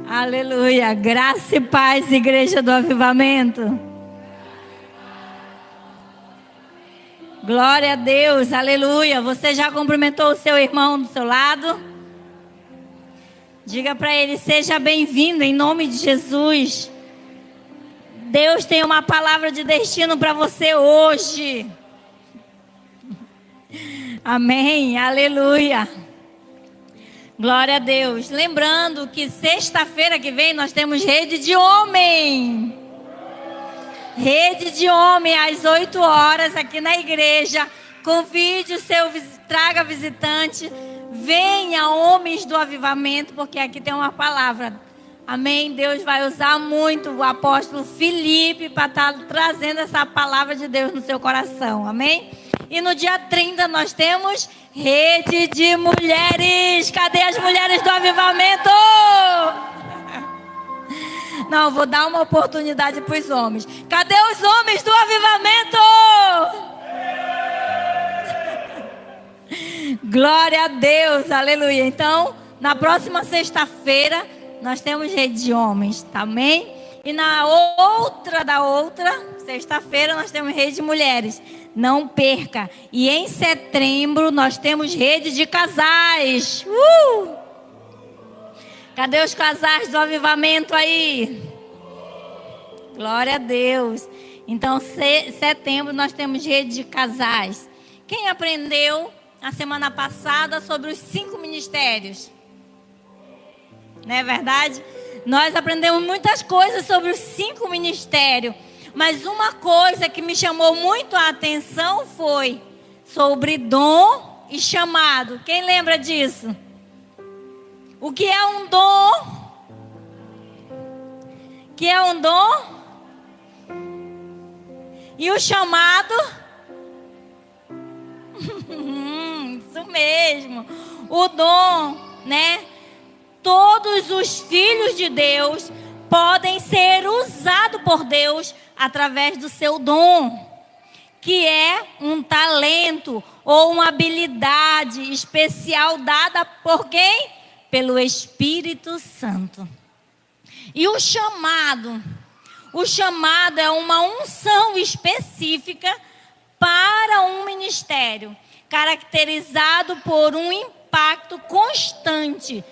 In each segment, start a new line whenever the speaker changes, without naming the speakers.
Aleluia. Graça e paz, Igreja do Avivamento. Glória a Deus. Aleluia. Você já cumprimentou o seu irmão do seu lado? Diga para ele, seja bem-vindo em nome de Jesus. Deus tem uma palavra de destino para você hoje. Amém. Aleluia. Glória a Deus. Lembrando que sexta-feira que vem nós temos Rede de Homem. Rede de Homem às 8 horas aqui na igreja. Convide o seu, traga visitante. Venha, homens do avivamento, porque aqui tem uma palavra. Amém? Deus vai usar muito o apóstolo Felipe para estar trazendo essa palavra de Deus no seu coração. Amém? E no dia 30 nós temos Rede de Mulheres. Cadê as mulheres do avivamento? Não, vou dar uma oportunidade para os homens. Cadê os homens do avivamento? Glória a Deus, aleluia. Então, na próxima sexta-feira, nós temos Rede de Homens, tá bem? E na outra sexta-feira, nós temos Rede de Mulheres. Não perca. E em setembro, nós temos Rede de Casais. Cadê os casais do avivamento aí? Glória a Deus. Então, setembro, nós temos Rede de Casais. Quem aprendeu a semana passada sobre os 5 ministérios? Não é verdade? Nós aprendemos muitas coisas sobre os 5 ministérios. Mas uma coisa que me chamou muito a atenção foi sobre dom e chamado. Quem lembra disso? O que é um dom? O que é um dom? E o chamado? Isso mesmo. O dom, né? Todos os filhos de Deus podem ser usados por Deus através do seu dom, que é um talento ou uma habilidade especial dada por quem? Pelo Espírito Santo. E o chamado é uma unção específica para um ministério, caracterizado por um impacto constante,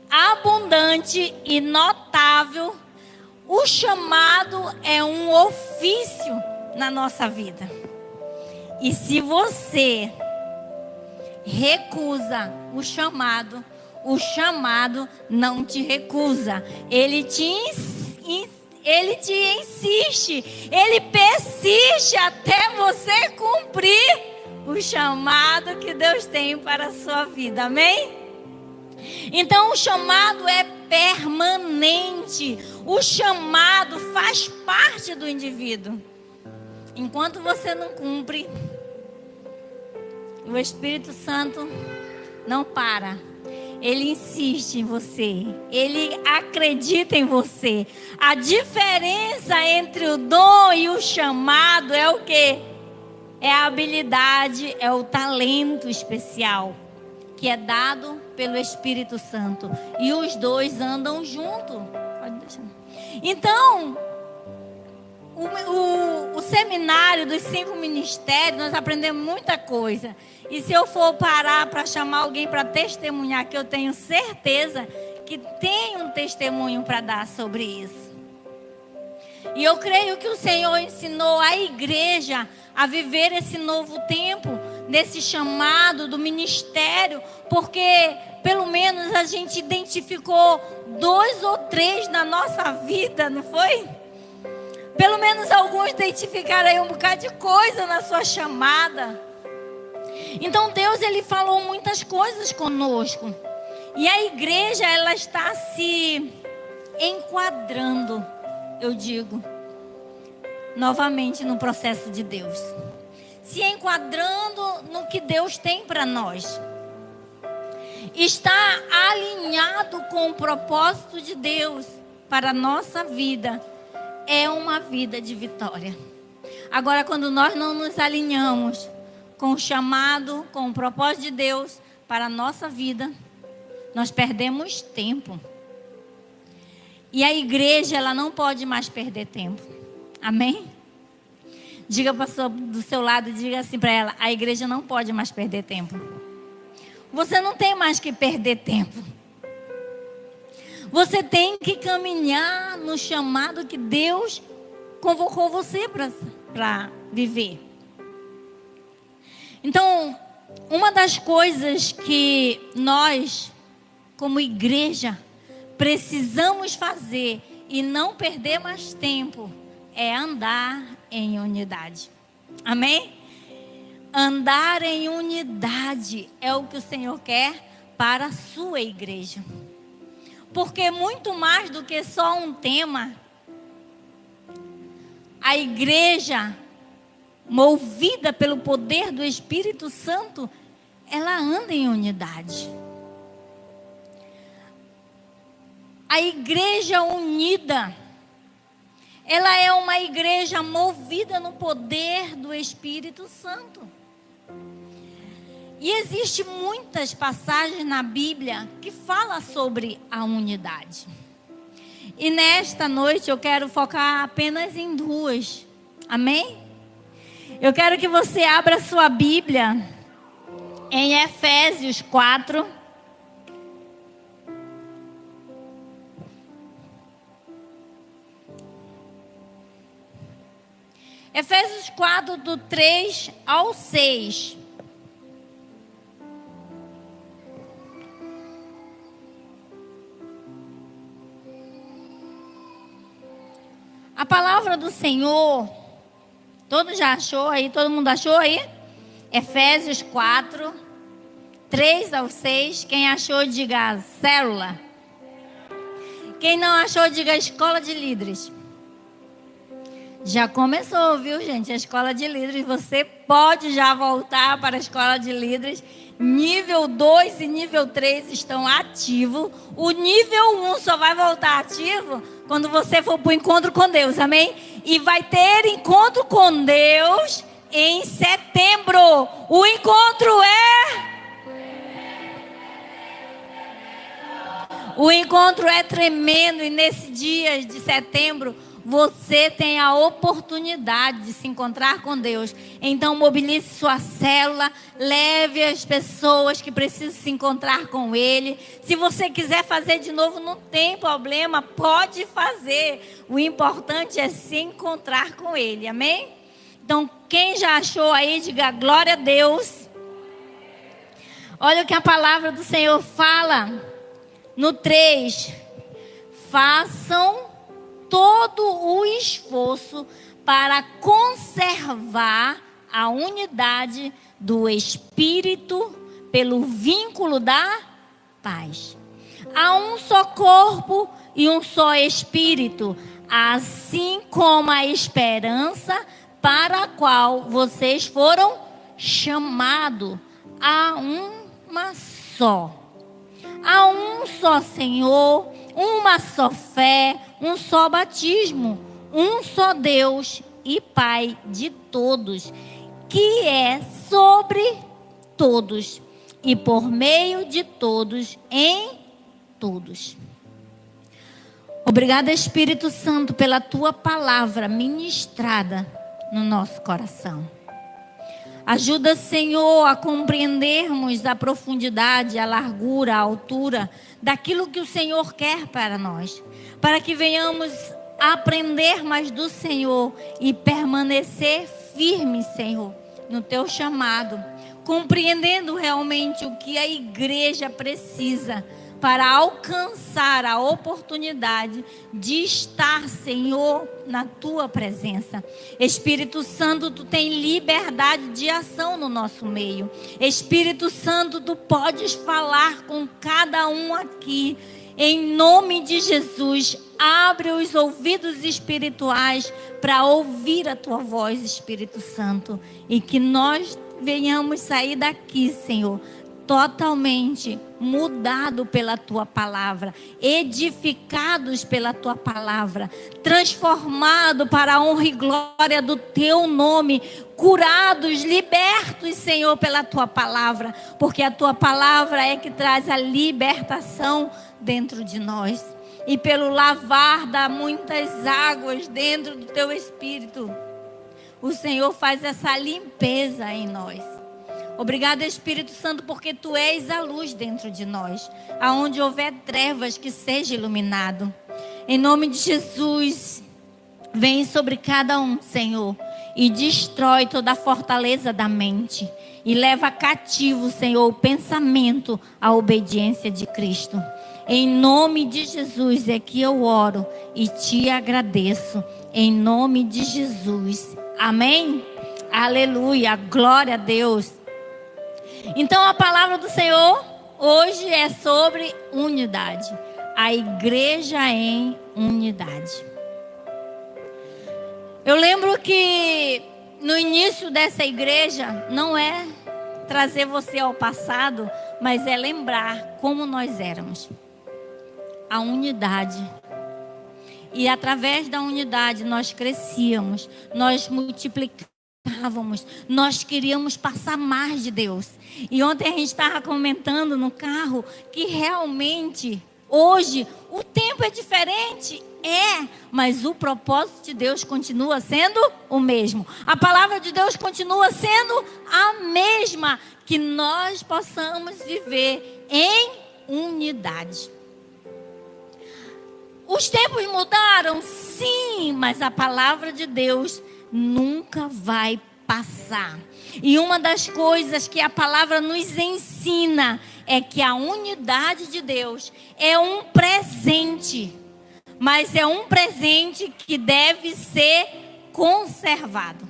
abundante e notável. O chamado é um ofício na nossa vida. E se você recusa o chamado não te recusa. Ele te insiste, ele persiste até você cumprir o chamado que Deus tem para a sua vida. Amém? Então o chamado é permanente. O chamado faz parte do indivíduo. Enquanto você não cumpre, o Espírito Santo não para. Ele insiste em você. Ele acredita em você. A diferença entre o dom e o chamado é o quê? É a habilidade, é o talento especial que é dado pelo Espírito Santo. E os dois andam juntos. Pode deixar. Então, o seminário dos 5 ministérios, nós aprendemos muita coisa. E se eu for parar para chamar alguém para testemunhar, que eu tenho certeza que tem um testemunho para dar sobre isso. E eu creio que o Senhor ensinou a igreja a viver esse novo tempo, nesse chamado do ministério, porque pelo menos a gente identificou 2 ou 3 na nossa vida, não foi? Pelo menos alguns identificaram aí um bocado de coisa na sua chamada. Então Deus, Ele falou muitas coisas conosco. E a igreja, ela está se enquadrando, eu digo, novamente no processo de Deus. Se enquadrando no que Deus tem para nós. Está alinhado com o propósito de Deus para a nossa vida. É uma vida de vitória. Agora, quando nós não nos alinhamos com o chamado, com o propósito de Deus para a nossa vida, nós perdemos tempo. E a igreja, ela não pode mais perder tempo. Amém? Diga para a pessoa do seu lado, diga assim para ela: a igreja não pode mais perder tempo. Você não tem mais que perder tempo. Você tem que caminhar no chamado que Deus convocou você para viver. Então, uma das coisas que nós, como igreja, precisamos fazer e não perder mais tempo é andar em unidade. Amém? Andar em unidade é o que o Senhor quer para a sua igreja. Porque muito mais do que só um tema, a igreja, movida pelo poder do Espírito Santo, ela anda em unidade. A igreja unida, ela é uma igreja movida no poder do Espírito Santo. E existem muitas passagens na Bíblia que falam sobre a unidade. E nesta noite eu quero focar apenas em duas. Amém? Eu quero que você abra sua Bíblia em Efésios 4. Efésios 4, do 3 ao 6. A palavra do Senhor, todo já achou aí? Todo mundo achou aí? Efésios 4, 3 ao 6. Quem achou, diga célula. Quem não achou, diga escola de líderes. Já começou, viu, gente? A escola de líderes. Você pode já voltar para a escola de líderes. Nível 2 e nível 3 estão ativos. O nível 1 só vai voltar ativo quando você for para o encontro com Deus, amém? E vai ter encontro com Deus em setembro. O encontro é tremendo. E nesse dia de setembro, você tem a oportunidade de se encontrar com Deus. Então mobilize sua célula, leve as pessoas que precisam se encontrar com Ele. Se você quiser fazer de novo, não tem problema, pode fazer. O importante é se encontrar com Ele, amém? Então quem já achou aí, diga glória a Deus. Olha o que a palavra do Senhor fala no 3. Façam todo o esforço para conservar a unidade do Espírito pelo vínculo da paz. Há um só corpo e um só Espírito, assim como a esperança para a qual vocês foram chamados. Há uma só. Há um só Senhor, uma só fé, um só batismo, um só Deus e Pai de todos, que é sobre todos e por meio de todos em todos. Obrigada, Espírito Santo, pela tua palavra ministrada no nosso coração. Ajuda, Senhor, a compreendermos a profundidade, a largura, a altura daquilo que o Senhor quer para nós. Para que venhamos aprender mais do Senhor e permanecer firmes, Senhor, no teu chamado. Compreendendo realmente o que a igreja precisa para alcançar a oportunidade de estar, Senhor, na tua presença. Espírito Santo, tu tem liberdade de ação no nosso meio. Espírito Santo, tu podes falar com cada um aqui. Em nome de Jesus, abre os ouvidos espirituais para ouvir a tua voz, Espírito Santo. E que nós venhamos sair daqui, Senhor, totalmente mudado pela tua palavra, edificados pela tua palavra, transformado para a honra e glória do teu nome, curados, libertos, Senhor, pela tua palavra, porque a tua palavra é que traz a libertação dentro de nós. e pelo lavar das muitas águas dentro do teu espírito, o Senhor faz essa limpeza em nós. Obrigado, Espírito Santo, porque tu és a luz dentro de nós. Aonde houver trevas, que seja iluminado. Em nome de Jesus, vem sobre cada um, Senhor, e destrói toda a fortaleza da mente. E leva cativo, Senhor, o pensamento à obediência de Cristo. Em nome de Jesus é que eu oro e te agradeço. Em nome de Jesus. Amém? Aleluia. Glória a Deus. Então a palavra do Senhor hoje é sobre unidade. A igreja em unidade. Eu lembro que no início dessa igreja não é trazer você ao passado, mas é lembrar como nós éramos. A unidade. E através da unidade nós crescíamos, nós multiplicávamos, nós queríamos passar mais de Deus. E ontem a gente estava comentando no carro que realmente hoje o tempo é diferente. Mas o propósito de Deus continua sendo o mesmo. A palavra de Deus continua sendo a mesma. Que nós possamos viver em unidade. Os tempos mudaram, sim, mas a palavra de Deus nunca vai passar. E uma das coisas que a palavra nos ensina é que a unidade de Deus é um presente. Mas é um presente que deve ser conservado.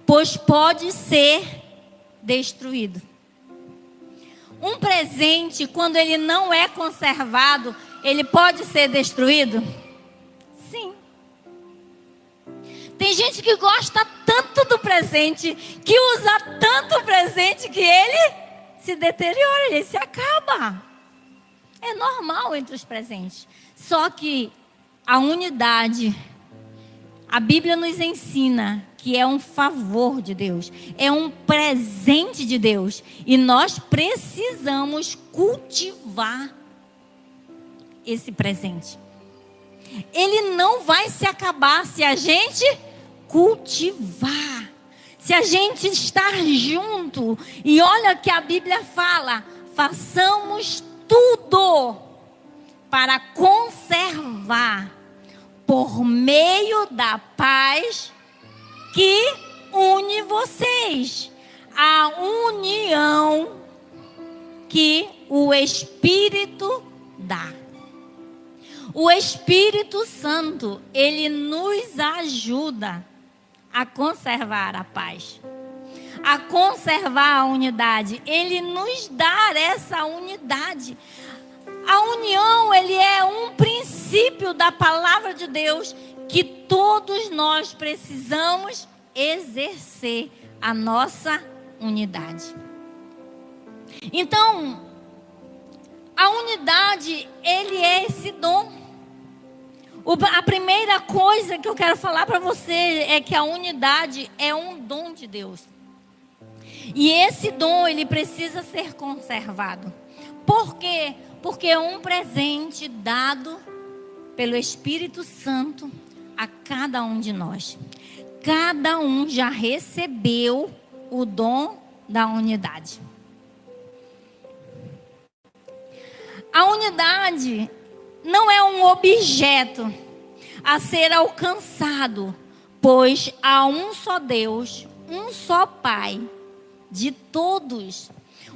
Pois pode ser destruído. Um presente, quando ele não é conservado, ele pode ser destruído? Sim. Tem gente que gosta tanto do presente, que usa tanto o presente, que ele se deteriora, ele se acaba. É normal entre os presentes. Só que a unidade, a Bíblia nos ensina que é um favor de Deus, é um presente de Deus. E nós precisamos cultivar esse presente. Ele não vai se acabar se a gente cultivar. Se a gente estar junto. E olha que a Bíblia fala: façamos tudo para conservar por meio da paz que une vocês. A união que o Espírito dá. O Espírito Santo, ele nos ajuda a conservar a paz, a conservar a unidade. Ele nos dá essa unidade. A união, ele é um princípio da palavra de Deus que todos nós precisamos exercer a nossa unidade. Então, a unidade, ele é esse dom. A primeira coisa que eu quero falar para você é que a unidade é um dom de Deus. E esse dom, ele precisa ser conservado. Por quê? Porque é um presente dado pelo Espírito Santo a cada um de nós. Cada um já recebeu o dom da unidade. A unidade não é um objeto a ser alcançado, pois há um só Deus, um só Pai de todos,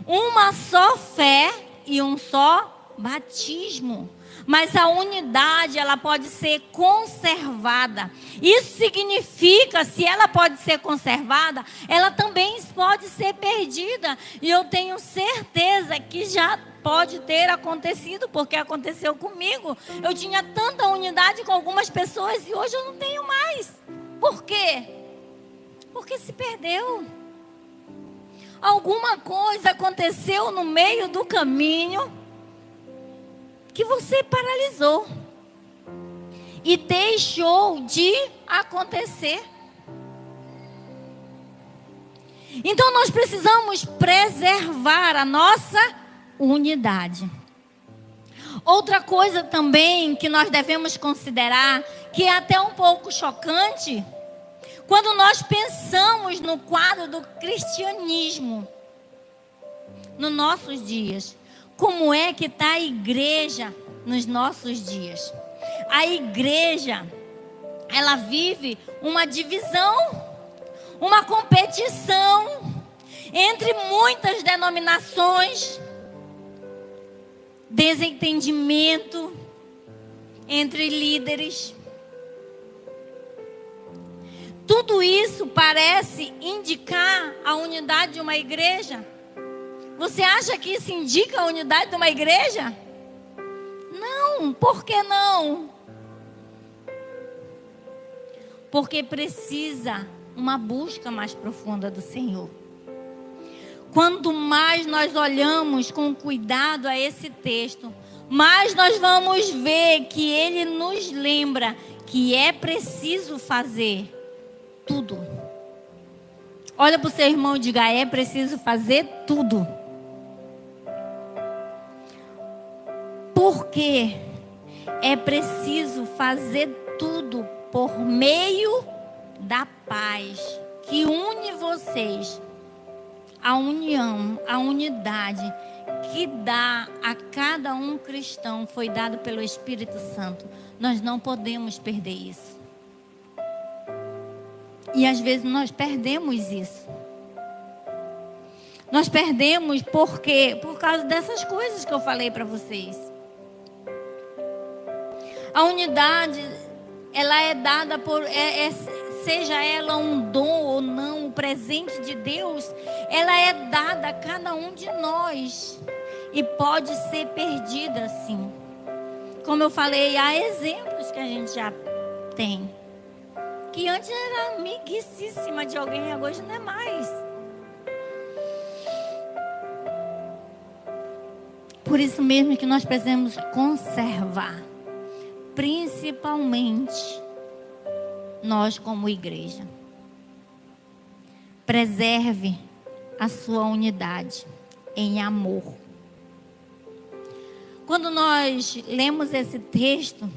uma só fé e um só batismo. Mas a unidade, ela pode ser conservada. Isso significa, se ela pode ser conservada, ela também pode ser perdida. E eu tenho certeza que já pode ter acontecido, porque aconteceu comigo. Eu tinha tanta unidade com algumas pessoas e hoje eu não tenho mais. Por quê? Porque se perdeu. Alguma coisa aconteceu no meio do caminho que você paralisou e deixou de acontecer. Então nós precisamos preservar a nossa unidade. Outra coisa também que nós devemos considerar, que é até um pouco chocante, quando nós pensamos no quadro do cristianismo nos nossos dias. Como é que está a igreja nos nossos dias? A igreja, ela vive uma divisão, uma competição entre muitas denominações, desentendimento entre líderes. Tudo isso parece indicar a unidade de uma igreja. Você acha que isso indica a unidade de uma igreja? Não, por que não? Porque precisa uma busca mais profunda do Senhor. Quanto mais nós olhamos com cuidado a esse texto, mais nós vamos ver que ele nos lembra que é preciso fazer tudo. Olha para o seu irmão e diga: é preciso fazer tudo. Porque é preciso fazer tudo por meio da paz que une vocês. A união, a unidade que dá a cada um cristão foi dado pelo Espírito Santo. Nós não podemos perder isso. E às vezes nós perdemos isso. Nós perdemos por causa dessas coisas que eu falei para vocês. A unidade, ela é dada seja ela um dom ou não, o presente de Deus, ela é dada a cada um de nós e pode ser perdida sim. Como eu falei, há exemplos que a gente já tem, que antes era amiguíssima de alguém e hoje não é mais. Por isso mesmo que nós precisamos conservar, principalmente nós como igreja. Preserve a sua unidade em amor. Quando nós lemos esse texto,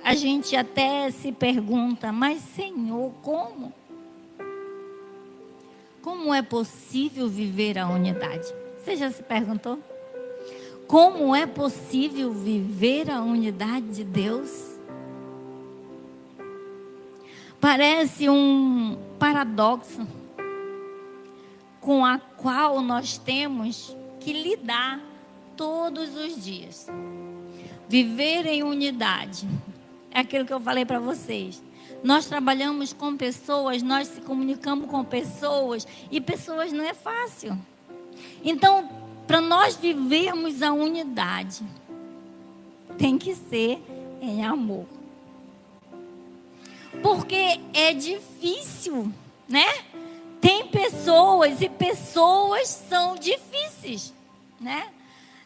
a gente até se pergunta: mas Senhor, como? Como é possível viver a unidade? Você já se perguntou? Como é possível viver a unidade de Deus? Parece um paradoxo com a qual nós temos que lidar todos os dias. Viver em unidade é aquilo que eu falei para vocês. Nós trabalhamos com pessoas, nós se comunicamos com pessoas e pessoas não é fácil. Então, para nós vivermos a unidade, tem que ser em amor. Porque é difícil, né? Tem pessoas e pessoas são difíceis, né?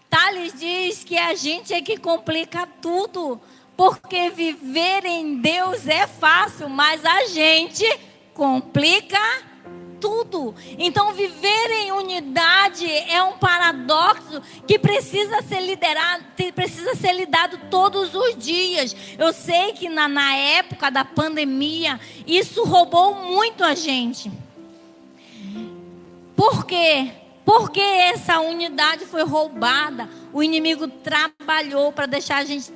Tales diz que a gente é que complica tudo, porque viver em Deus é fácil, mas a gente complica tudo. Então, viver em unidade é um paradoxo que precisa ser lidado todos os dias. Eu sei que na época da pandemia, isso roubou muito a gente. Por quê? Porque essa unidade foi roubada. O inimigo trabalhou para deixar a gente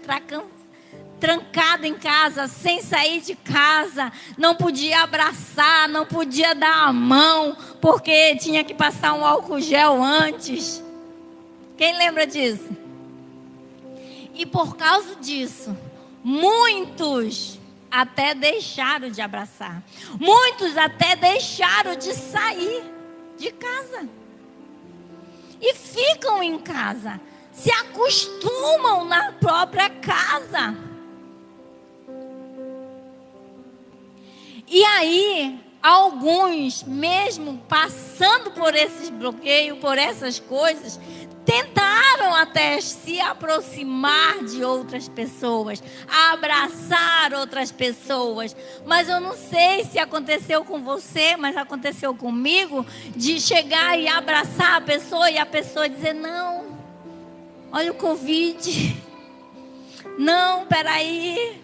trancado em casa, sem sair de casa, não podia abraçar, não podia dar a mão, porque tinha que passar um álcool gel antes. Quem lembra disso? E por causa disso, muitos até deixaram de abraçar, muitos até deixaram de sair de casa e ficam em casa, se acostumam na própria casa. E aí, alguns, mesmo passando por esses bloqueios, por essas coisas, tentaram até se aproximar de outras pessoas, abraçar outras pessoas. Mas eu não sei se aconteceu com você, mas aconteceu comigo, de chegar e abraçar a pessoa e a pessoa dizer: não, olha o Covid, Não, peraí.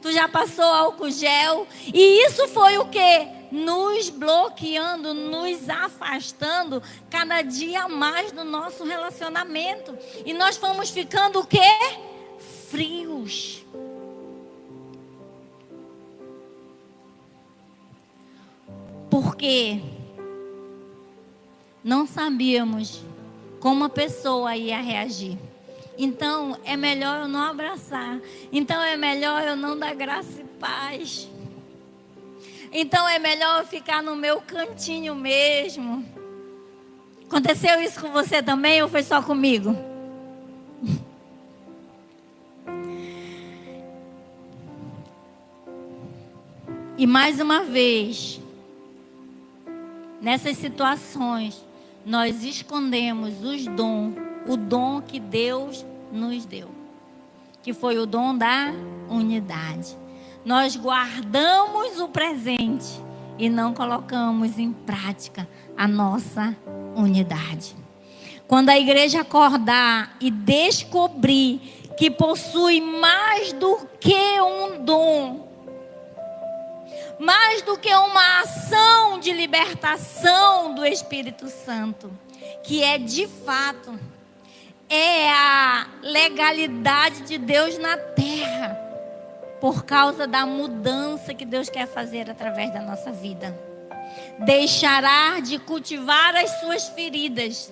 Tu já passou álcool gel. E isso foi o quê? Nos bloqueando, nos afastando cada dia mais do nosso relacionamento. E nós fomos ficando o quê? Frios. Porque não sabíamos como a pessoa ia reagir. Então é melhor eu não abraçar. Então é melhor eu não dar graça e paz. Então é melhor eu ficar no meu cantinho mesmo. Aconteceu isso com você também ou foi só comigo? E mais uma vez, nessas situações, nós escondemos o dom que Deus nos deu, que foi o dom da unidade. Nós guardamos o presente e não colocamos em prática a nossa unidade. Quando a igreja acordar e descobrir que possui mais do que um dom, mais do que uma ação de libertação do Espírito Santo, que é de fato, é a legalidade de Deus na terra, por causa da mudança que Deus quer fazer através da nossa vida. Deixará de cultivar as suas feridas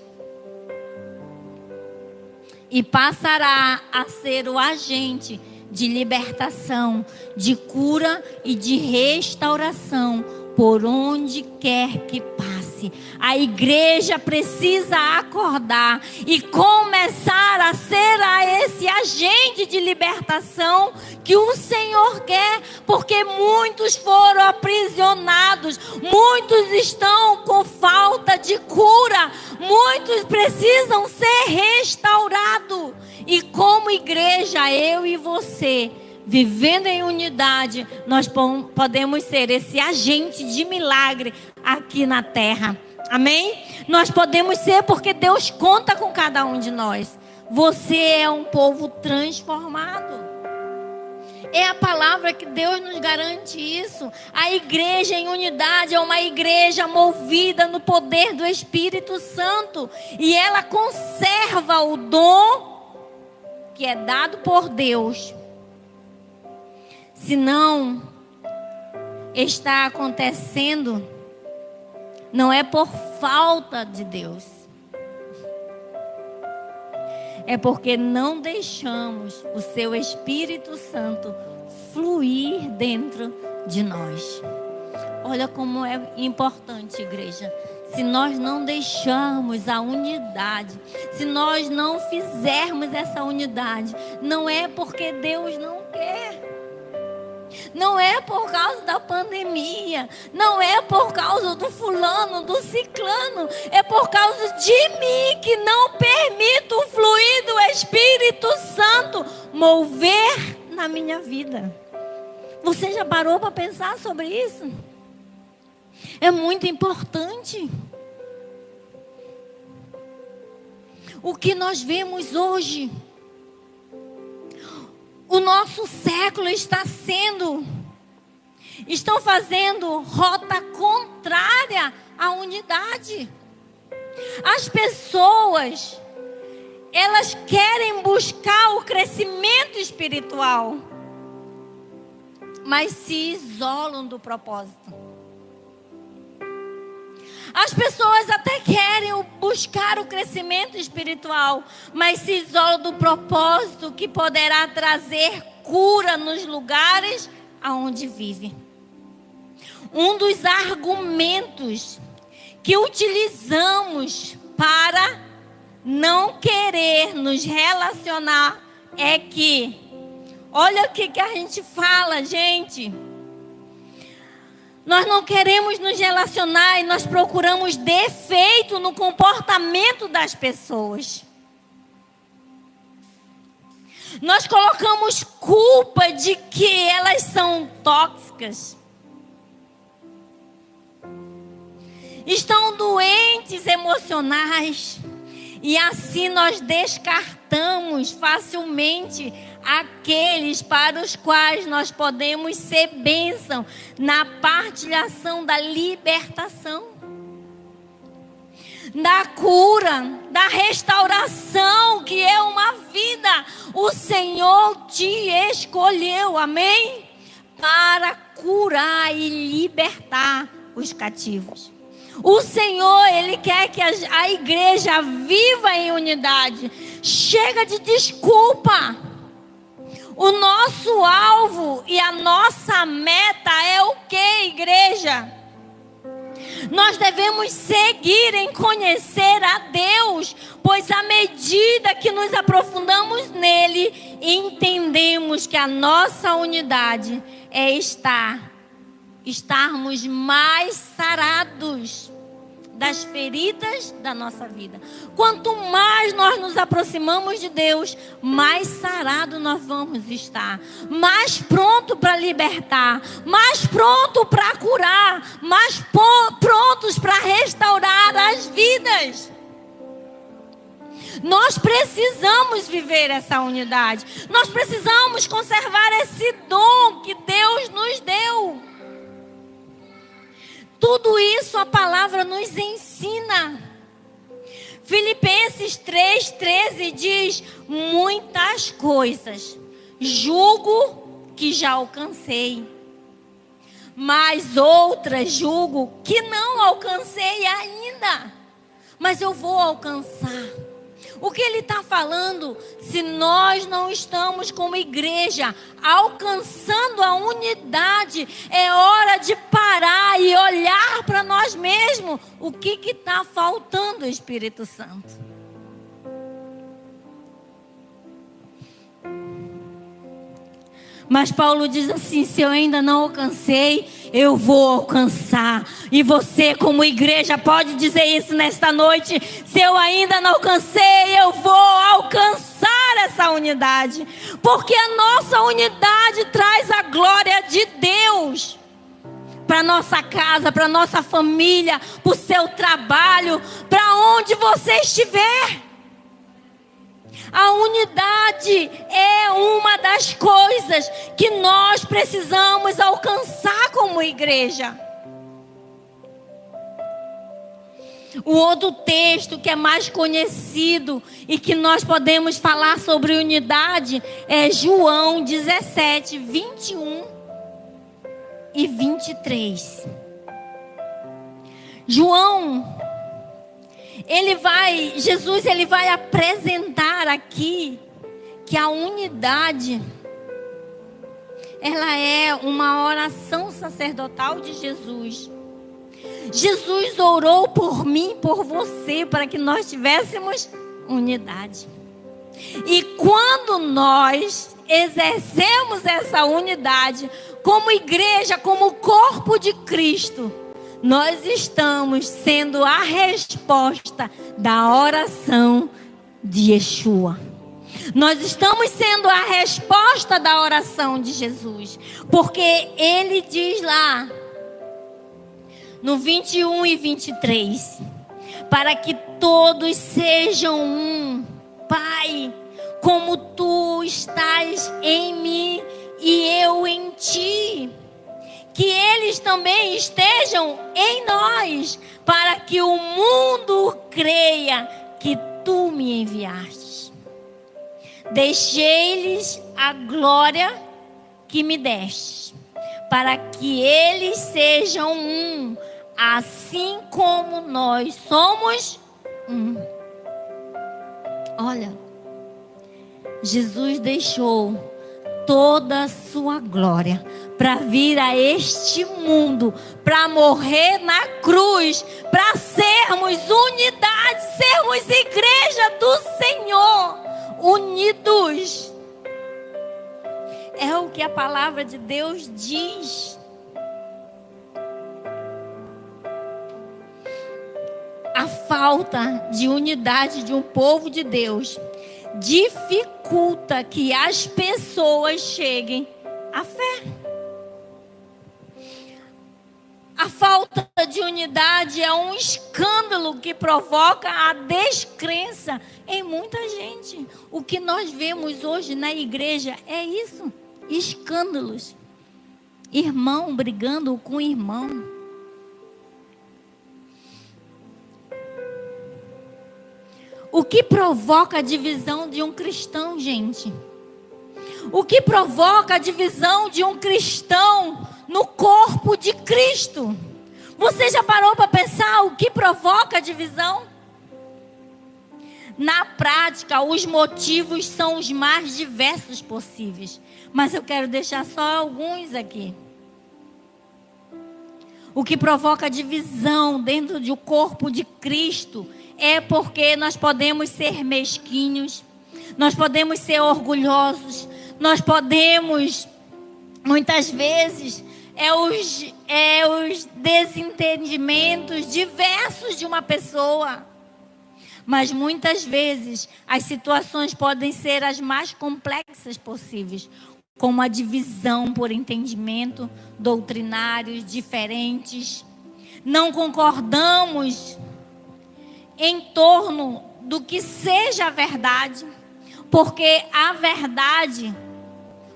e passará a ser o agente de libertação, de cura e de restauração por onde quer que passe. A igreja precisa acordar e começar a ser esse agente de libertação que o Senhor quer, porque muitos foram aprisionados, muitos estão com falta de cura, muitos precisam ser restaurados. E como igreja, eu e você, vivendo em unidade, nós podemos ser esse agente de milagre aqui na terra. Amém? Nós podemos ser porque Deus conta com cada um de nós. Você é um povo transformado. É a palavra que Deus nos garante isso. A igreja em unidade é uma igreja movida no poder do Espírito Santo. E ela conserva o dom que é dado por Deus. Se não está acontecendo, não é por falta de Deus. É porque não deixamos o seu Espírito Santo fluir dentro de nós. Olha como é importante, igreja. Se nós não deixarmos a unidade, se nós não fizermos essa unidade, não é porque Deus não quer. Não é por causa da pandemia, não é por causa do fulano, do ciclano, é por causa de mim que não permito o fluir do Espírito Santo mover na minha vida. Você já parou para pensar sobre isso? É muito importante. O que nós vemos hoje, o nosso século estão fazendo rota contrária à unidade. As pessoas, elas querem buscar o crescimento espiritual, mas se isolam do propósito. As pessoas até querem buscar o crescimento espiritual, mas se isolam do propósito que poderá trazer cura nos lugares aonde vive. Um dos argumentos que utilizamos para não querer nos relacionar é que, olha o que a gente fala, gente. Nós não queremos nos relacionar e nós procuramos defeito no comportamento das pessoas. Nós colocamos culpa de que elas são tóxicas. Estão doentes emocionais. E assim nós descartamos facilmente aqueles para os quais nós podemos ser bênção na partilhação da libertação, da cura, da restauração, que é uma vida. O Senhor te escolheu, amém? Para curar e libertar os cativos. O Senhor, Ele quer que a igreja viva em unidade. Chega de desculpa. O nosso alvo e a nossa meta é o que, igreja? Nós devemos seguir em conhecer a Deus, pois à medida que nos aprofundamos nele, entendemos que a nossa unidade é estarmos mais sarados das feridas da nossa vida. Quanto mais nós nos aproximamos de Deus, mais sarado nós vamos estar, mais pronto para libertar, mais pronto para curar, mais prontos para restaurar as vidas. Nós precisamos viver essa unidade. Nós precisamos conservar esse dom que Deus nos deu. Tudo isso a palavra nos ensina. Filipenses 3,13 diz: muitas coisas julgo que já alcancei, mas outras julgo que não alcancei ainda, mas eu vou alcançar. O que ele está falando? Se nós não estamos como igreja alcançando a unidade, é hora de parar e olhar para nós mesmos. O que está faltando, Espírito Santo? Mas Paulo diz assim: se eu ainda não alcancei, eu vou alcançar. E você, como igreja, pode dizer isso nesta noite: se eu ainda não alcancei, eu vou alcançar essa unidade. Porque a nossa unidade traz a glória de Deus para nossa casa, para nossa família, para o seu trabalho, para onde você estiver. A unidade é uma das coisas que nós precisamos alcançar como igreja. O outro texto que é mais conhecido e que nós podemos falar sobre unidade é João 17, 21 e 23. Jesus vai apresentar aqui que a unidade, ela é uma oração sacerdotal de Jesus. Jesus orou por mim, por você, para que nós tivéssemos unidade. E quando nós exercemos essa unidade como igreja, como corpo de Cristo, nós estamos sendo a resposta da oração de Yeshua. Nós estamos sendo a resposta da oração de Jesus. Porque ele diz lá, no 21 e 23, para que todos sejam um, Pai, como tu estás em mim e eu em ti. Que eles também estejam em nós, para que o mundo creia que tu me enviaste. Deixei-lhes a glória que me deste, para que eles sejam um, assim como nós somos um. Olha, Jesus deixou toda a sua glória para vir a este mundo, para morrer na cruz, para sermos unidade, sermos igreja do Senhor, unidos. É o que a palavra de Deus diz. A falta de unidade de um povo de Deus dificulta que as pessoas cheguem à fé. A A falta de unidade é um escândalo que provoca a descrença em muita gente. O que nós vemos hoje na igreja é isso, escândalos. Irmão brigando com irmão. O que provoca a divisão de um cristão, gente? O que provoca a divisão de um cristão no corpo de Cristo? Você já parou para pensar o que provoca a divisão? Na prática, os motivos são os mais diversos possíveis. Mas eu quero deixar só alguns aqui. O que provoca a divisão dentro do corpo de Cristo é porque nós podemos ser mesquinhos, nós podemos ser orgulhosos, nós podemos, muitas vezes, os desentendimentos diversos de uma pessoa. Mas muitas vezes as situações podem ser as mais complexas possíveis, como a divisão por entendimento, doutrinários diferentes. Não concordamos em torno do que seja a verdade, porque a verdade,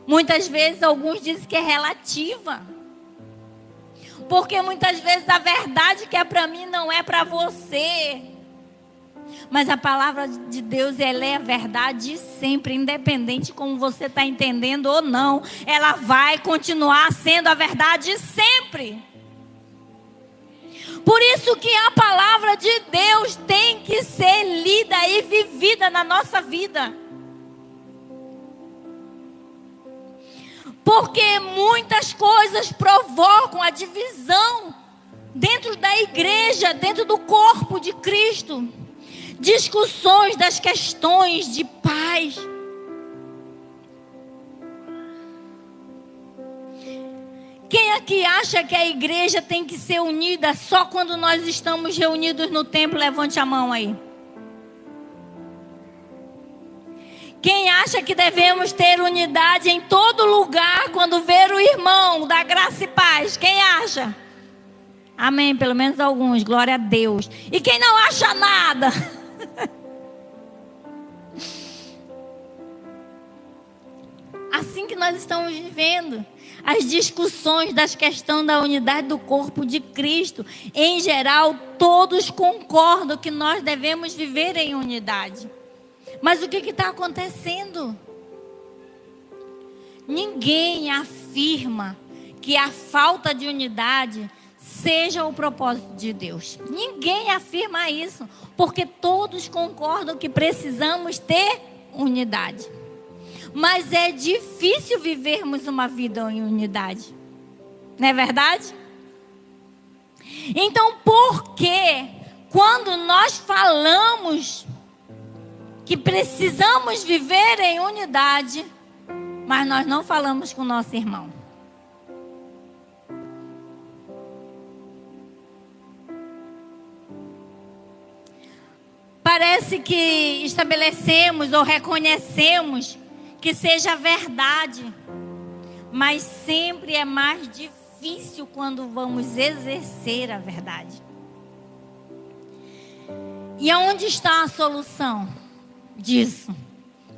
muitas vezes alguns dizem que é relativa. Porque muitas vezes a verdade que é para mim não é para você. Mas a palavra de Deus, ela é a verdade sempre, independente de como você está entendendo ou não. Ela vai continuar sendo a verdade sempre. Por isso que a palavra de Deus tem que ser lida e vivida na nossa vida. Porque muitas coisas provocam a divisão dentro da igreja, dentro do corpo de Cristo. Discussões das questões de paz. Quem aqui acha que a igreja tem que ser unida só quando nós estamos reunidos no templo? Levante a mão aí. Quem acha que devemos ter unidade em todo lugar quando ver o irmão da graça e paz? Quem acha? Amém, pelo menos alguns, glória a Deus. E quem não acha nada? Assim que nós estamos vivendo as discussões das questões da unidade do corpo de Cristo. Em geral, todos concordam que nós devemos viver em unidade. Mas o que está acontecendo? Ninguém afirma que a falta de unidade seja o propósito de Deus. Ninguém afirma isso, porque todos concordam que precisamos ter unidade. Mas é difícil vivermos uma vida em unidade. Não é verdade? Então, por que quando nós falamos que precisamos viver em unidade, mas nós não falamos com o nosso irmão? Parece que estabelecemos ou reconhecemos que seja verdade, mas sempre é mais difícil quando vamos exercer a verdade. E aonde está a solução disso?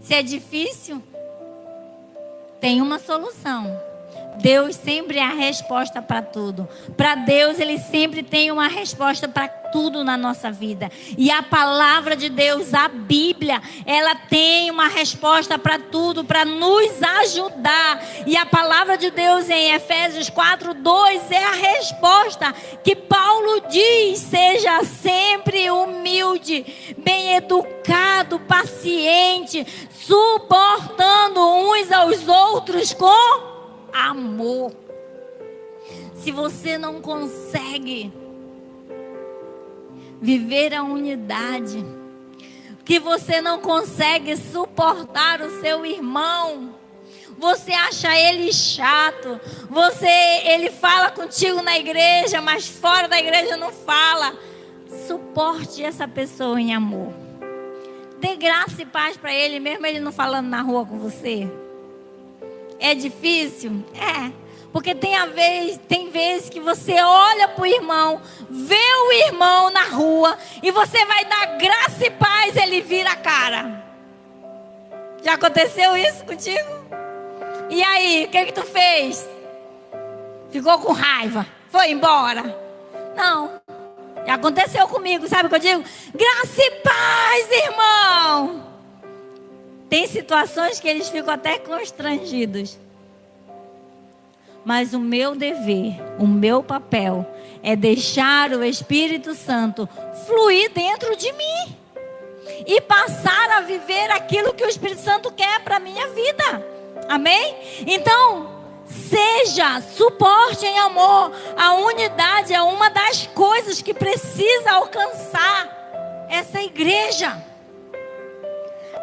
Se é difícil, tem uma solução. Deus sempre é a resposta para tudo. Para Deus, Ele sempre tem uma resposta para tudo na nossa vida. E a palavra de Deus, a Bíblia, ela tem uma resposta para tudo, para nos ajudar. E a palavra de Deus em Efésios 4:2 é a resposta que Paulo diz: seja sempre humilde, bem educado, paciente, suportando uns aos outros com amor. Se você não consegue viver a unidade, que você não consegue suportar o seu irmão, você acha ele chato, ele fala contigo na igreja, mas fora da igreja não fala, suporte essa pessoa em amor. Dê graça e paz para ele, mesmo ele não falando na rua com você. É difícil? Porque tem vezes que você olha para o irmão, vê o irmão na rua e você vai dar graça e paz, ele vira a cara. Já aconteceu isso contigo? E aí, o que tu fez? Ficou com raiva? Foi embora? Não. Já aconteceu comigo, sabe o que eu digo? Graça e paz, irmão. Tem situações que eles ficam até constrangidos. Mas o meu dever, o meu papel é deixar o Espírito Santo fluir dentro de mim e passar a viver aquilo que o Espírito Santo quer para a minha vida. Amém? Então, seja suporte em amor. A unidade é uma das coisas que precisa alcançar essa igreja.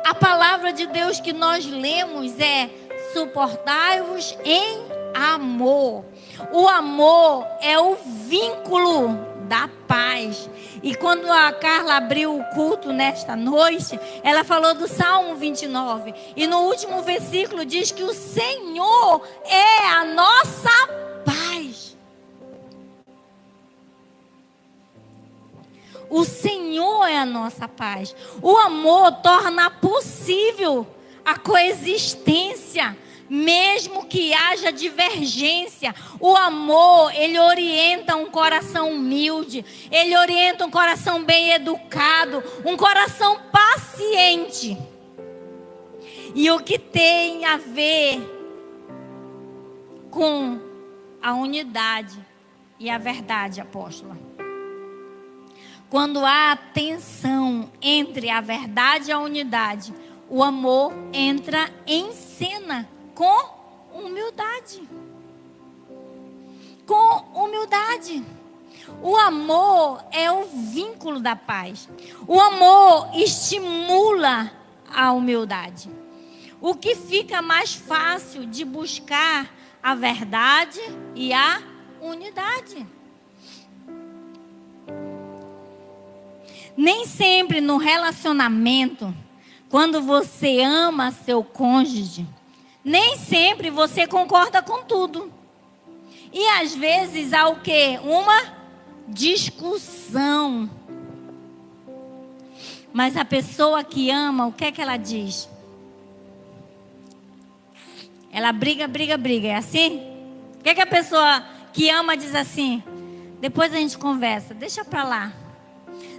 A palavra de Deus que nós lemos é: suportai-vos em amor. O amor é o vínculo da paz. E quando a Carla abriu o culto nesta noite, ela falou do Salmo 29. E no último versículo diz que o Senhor é a nossa paz. O Senhor é a nossa paz. O amor torna possível a coexistência, mesmo que haja divergência. O amor, ele orienta um coração humilde, ele orienta um coração bem educado, um coração paciente. E o que tem a ver com a unidade e a verdade, apóstola? Quando há tensão entre a verdade e a unidade, o amor entra em cena com humildade. Com humildade. O amor é o vínculo da paz. O amor estimula a humildade. O que fica mais fácil de buscar a verdade e a unidade. Nem sempre no relacionamento, quando você ama seu cônjuge, nem sempre você concorda com tudo. E às vezes há o quê? Uma discussão. Mas a pessoa que ama, o que é que ela diz? Ela briga. É assim? O que é que a pessoa que ama diz assim? Depois a gente conversa, deixa pra lá.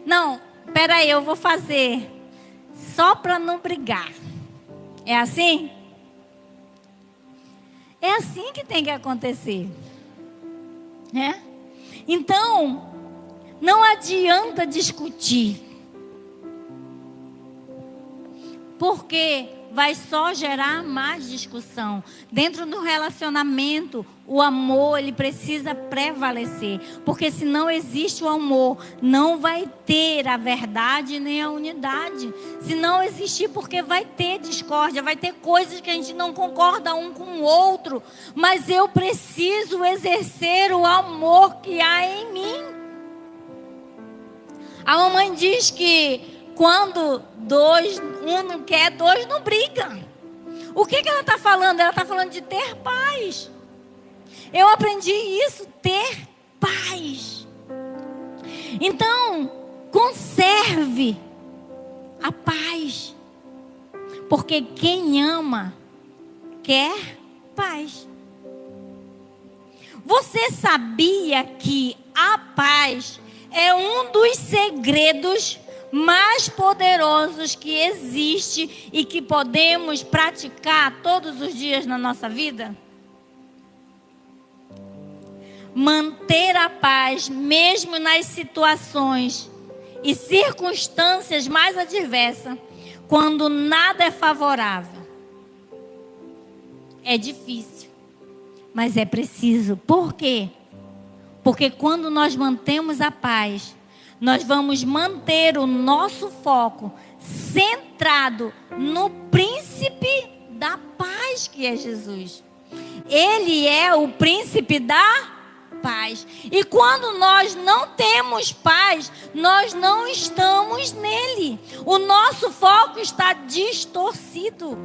Não, peraí, eu vou fazer só para não brigar. É assim? É assim que tem que acontecer, né? Então, não adianta discutir, porque vai só gerar mais discussão. Dentro do relacionamento, o amor, ele precisa prevalecer. Porque se não existe o amor, não vai ter a verdade nem a unidade. Se não existir, porque vai ter discórdia, vai ter coisas que a gente não concorda um com o outro. Mas eu preciso exercer o amor que há em mim. A mamãe diz que quando um não quer, dois não brigam. O que ela está falando? Ela está falando de ter paz. Eu aprendi isso, ter paz. Então, conserve a paz. Porque quem ama, quer paz. Você sabia que a paz é um dos segredos mais poderosos que existe e que podemos praticar todos os dias na nossa vida? Manter a paz mesmo nas situações e circunstâncias mais adversas, quando nada é favorável. É difícil, mas é preciso. Por quê? Porque quando nós mantemos a paz, nós vamos manter o nosso foco centrado no príncipe da paz, que é Jesus. Ele é o príncipe da paz. E quando nós não temos paz, nós não estamos nele. O nosso foco está distorcido.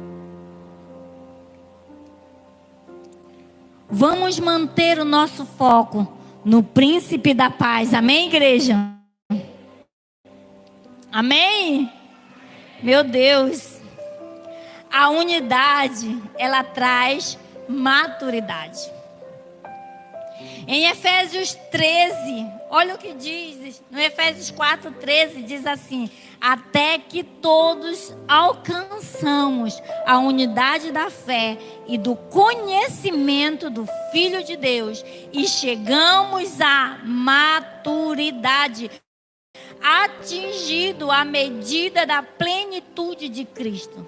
Vamos manter o nosso foco no Príncipe da Paz. Amém, igreja? Amém? Meu Deus. A unidade, ela traz maturidade. Em Efésios 13, olha o que diz, no Efésios 4:13 diz assim: até que todos alcançamos a unidade da fé e do conhecimento do Filho de Deus e chegamos à maturidade, atingido a medida da plenitude de Cristo.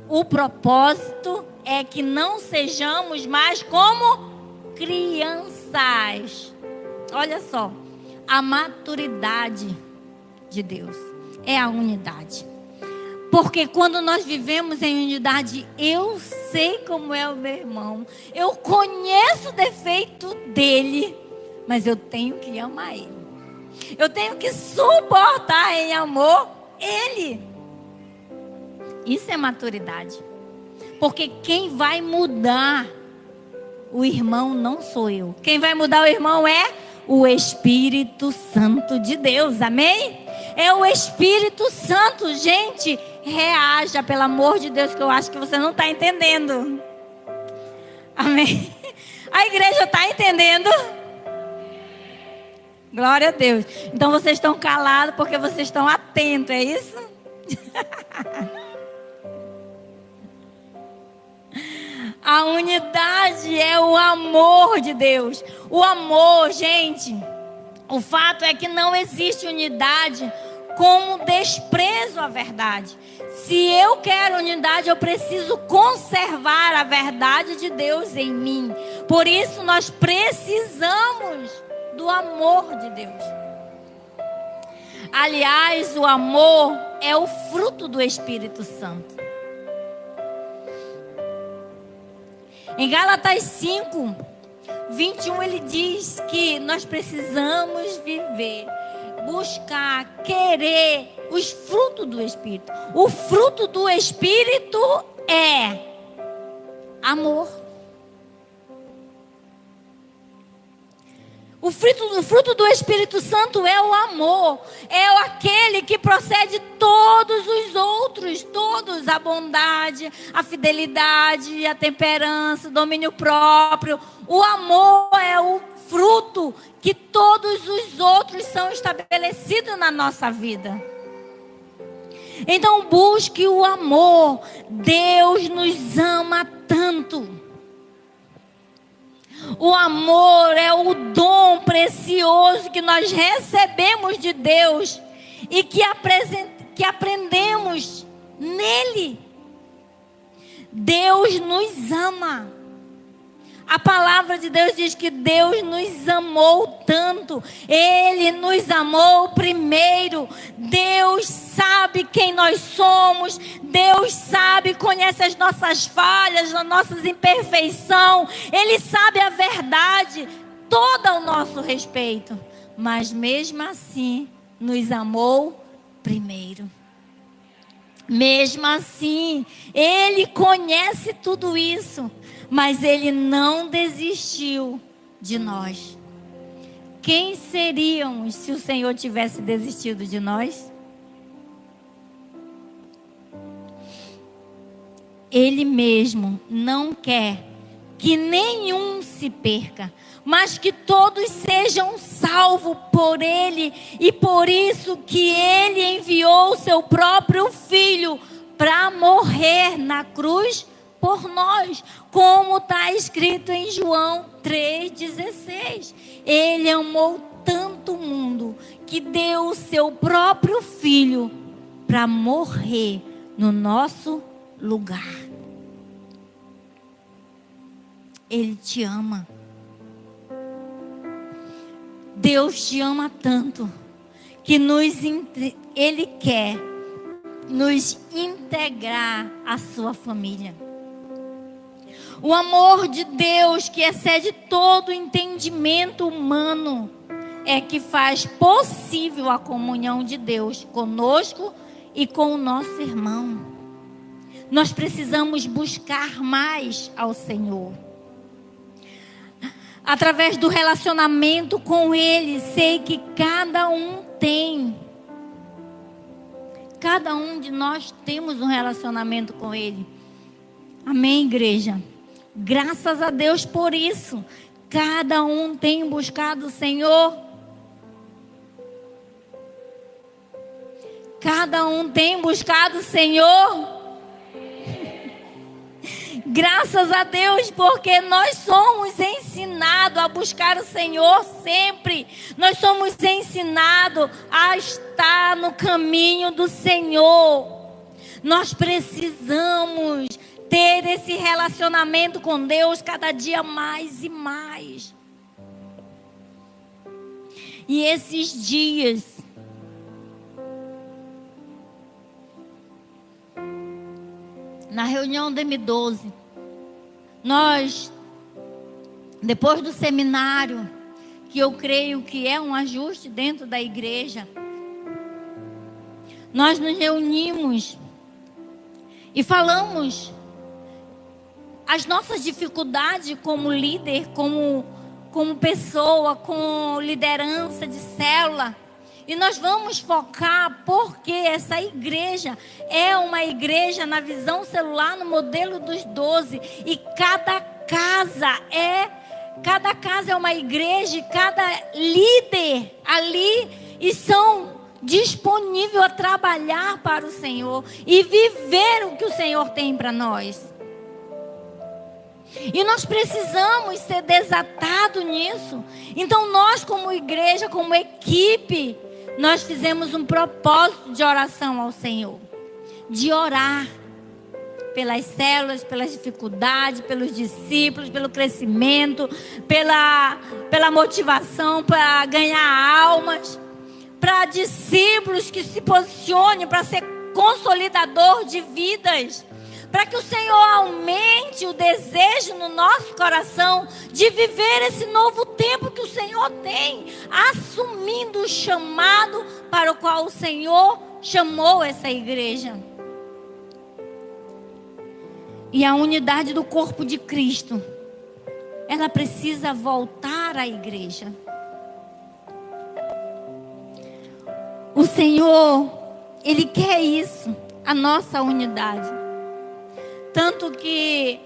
O propósito é que não sejamos mais como crianças. Olha só, a maturidade de Deus é a unidade. Porque quando nós vivemos em unidade, eu sei como é o meu irmão, eu conheço o defeito dele, mas eu tenho que amar ele. Eu tenho que suportar em amor ele. Isso é maturidade. Porque quem vai mudar o irmão não sou eu. Quem vai mudar o irmão é o Espírito Santo de Deus. Amém? É o Espírito Santo. Gente, reaja, pelo amor de Deus, que eu acho que você não está entendendo. Amém? A igreja está entendendo? Glória a Deus. Então vocês estão calados porque vocês estão atentos, é isso? A unidade é o amor de Deus. O amor, gente, o fato é que não existe unidade como desprezo à verdade. Se eu quero unidade, eu preciso conservar a verdade de Deus em mim. Por isso nós precisamos do amor de Deus. Aliás, o amor é o fruto do Espírito Santo. Em Gálatas 5:21 ele diz que nós precisamos viver, buscar, querer os frutos do Espírito. O fruto do Espírito é amor. O fruto do Espírito Santo é o amor. É aquele que procede todos os outros. Todos. A bondade, a fidelidade, a temperança, o domínio próprio. O amor é o fruto que todos os outros são estabelecidos na nossa vida. Então busque o amor. Deus nos ama tanto. O amor é o dom precioso que nós recebemos de Deus e que aprendemos nele. Deus nos ama. A palavra de Deus diz que Deus nos amou tanto. Ele nos amou primeiro. Deus sabe quem nós somos. Deus sabe, conhece as nossas falhas, as nossas imperfeições. Ele sabe a verdade, toda ao nosso respeito. Mas mesmo assim, nos amou primeiro. Mesmo assim, Ele conhece tudo isso. Mas Ele não desistiu de nós. Quem seríamos se o Senhor tivesse desistido de nós? Ele mesmo não quer que nenhum se perca, mas que todos sejam salvos por Ele. E por isso que Ele enviou o seu próprio Filho para morrer na cruz por nós, como está escrito em João 3,16. Ele amou tanto o mundo que deu o seu próprio Filho para morrer no nosso lugar. Ele te ama. Deus te ama tanto que Ele quer nos integrar à sua família. O amor de Deus, que excede todo entendimento humano, é que faz possível a comunhão de Deus conosco e com o nosso irmão. Nós precisamos buscar mais ao Senhor. através do relacionamento com Ele, sei que cada um tem. Cada um de nós temos um relacionamento com Ele. Amém, igreja? Graças a Deus por isso. Cada um tem buscado o Senhor. Cada um tem buscado o Senhor. Graças a Deus, porque nós somos ensinados a buscar o Senhor sempre. Nós somos ensinados a estar no caminho do Senhor. Nós precisamos ter esse relacionamento com Deus cada dia mais e mais. E esses dias, na reunião do M12, nós, depois do seminário, que eu creio que é um ajuste dentro da igreja, nós nos reunimos e falamos as nossas dificuldades como líder, como pessoa, com liderança de célula. E nós vamos focar porque essa igreja é uma igreja na visão celular, no modelo dos 12. E cada casa é uma igreja, e cada líder ali estão disponíveis a trabalhar para o Senhor e viver o que o Senhor tem para nós. E nós precisamos ser desatados nisso. Então nós, como igreja, como equipe, nós fizemos um propósito de oração ao Senhor. De orar pelas células, pelas dificuldades, pelos discípulos, pelo crescimento, pela motivação para ganhar almas. Para discípulos que se posicionem para ser consolidador de vidas. Para que o Senhor aumente o desejo no nosso coração de viver esse novo tempo que o Senhor tem, assumindo o chamado para o qual o Senhor chamou essa igreja. E a unidade do corpo de Cristo, ela precisa voltar à igreja. O Senhor, Ele quer isso, a nossa unidade. Tanto que